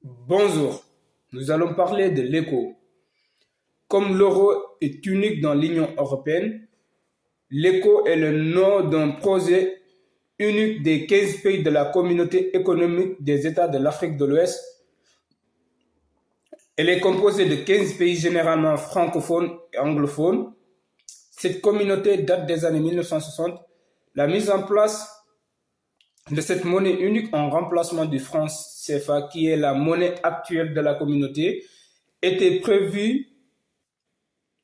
Bonjour, nous allons parler de l'ECO. Comme l'euro est unique dans l'Union européenne, l'ECO est le nom d'un projet unique des 15 pays de la communauté économique des États de l'Afrique de l'Ouest. Elle est composée de 15 pays généralement francophones et anglophones. Cette communauté date des années 1960. La mise en place de cette monnaie unique en remplacement du franc CFA, qui est la monnaie actuelle de la communauté, était prévue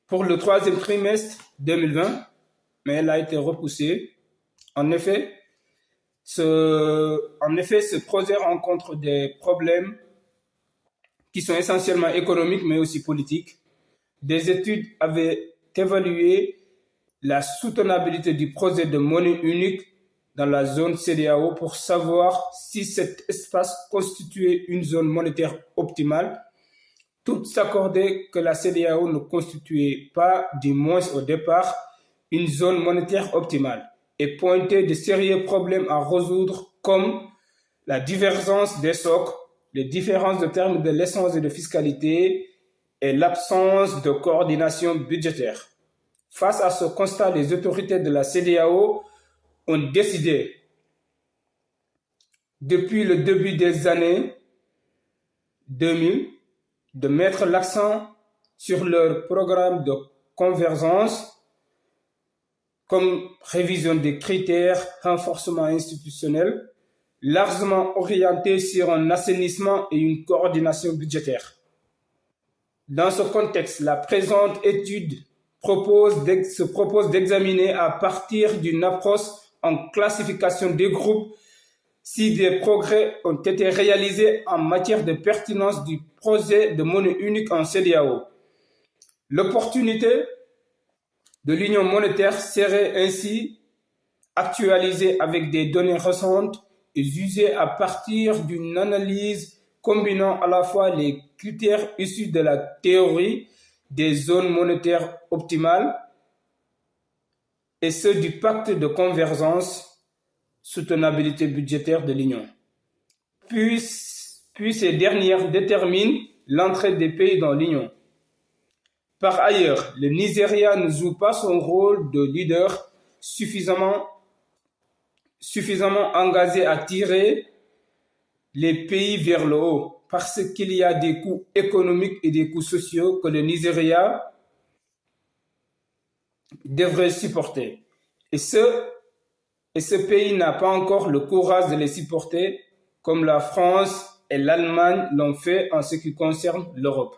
pour le troisième trimestre 2020, mais elle a été repoussée. En effet, ce projet rencontre des problèmes qui sont essentiellement économiques, mais aussi politiques. Des études avaient évalué la soutenabilité du projet de monnaie unique dans la zone CEDEAO pour savoir si cet espace constituait une zone monétaire optimale. Toutes s'accordaient que la CEDEAO ne constituait pas, du moins au départ, une zone monétaire optimale et pointaient de sérieux problèmes à résoudre comme la divergence des socles, les différences de termes de l'essence et de fiscalité et l'absence de coordination budgétaire. Face à ce constat, les autorités de la CEDEAO ont décidé, depuis le début des années 2000, de mettre l'accent sur leur programme de convergence comme révision des critères, renforcement institutionnel, largement orienté sur un assainissement et une coordination budgétaire. Dans ce contexte, la présente étude se propose d'examiner à partir d'une approche en classification des groupes si des progrès ont été réalisés en matière de pertinence du projet de monnaie unique en CEDEAO. L'opportunité de l'union monétaire serait ainsi actualisée avec des données récentes et jugée à partir d'une analyse combinant à la fois les critères issus de la théorie des zones monétaires optimales et ceux du pacte de convergence soutenabilité budgétaire de l'Union. Puis ces dernières déterminent l'entrée des pays dans l'Union. Par ailleurs, le Nigeria ne joue pas son rôle de leader suffisamment engagé à tirer les pays vers le haut, parce qu'il y a des coûts économiques et des coûts sociaux que le Nigeria devrait supporter. Et ce pays n'a pas encore le courage de les supporter comme la France et l'Allemagne l'ont fait en ce qui concerne l'Europe.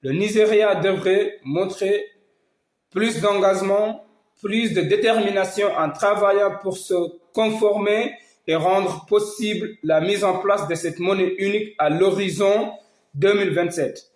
Le Nigeria devrait montrer plus d'engagement, plus de détermination en travaillant pour se conformer et rendre possible la mise en place de cette monnaie unique à l'horizon 2027.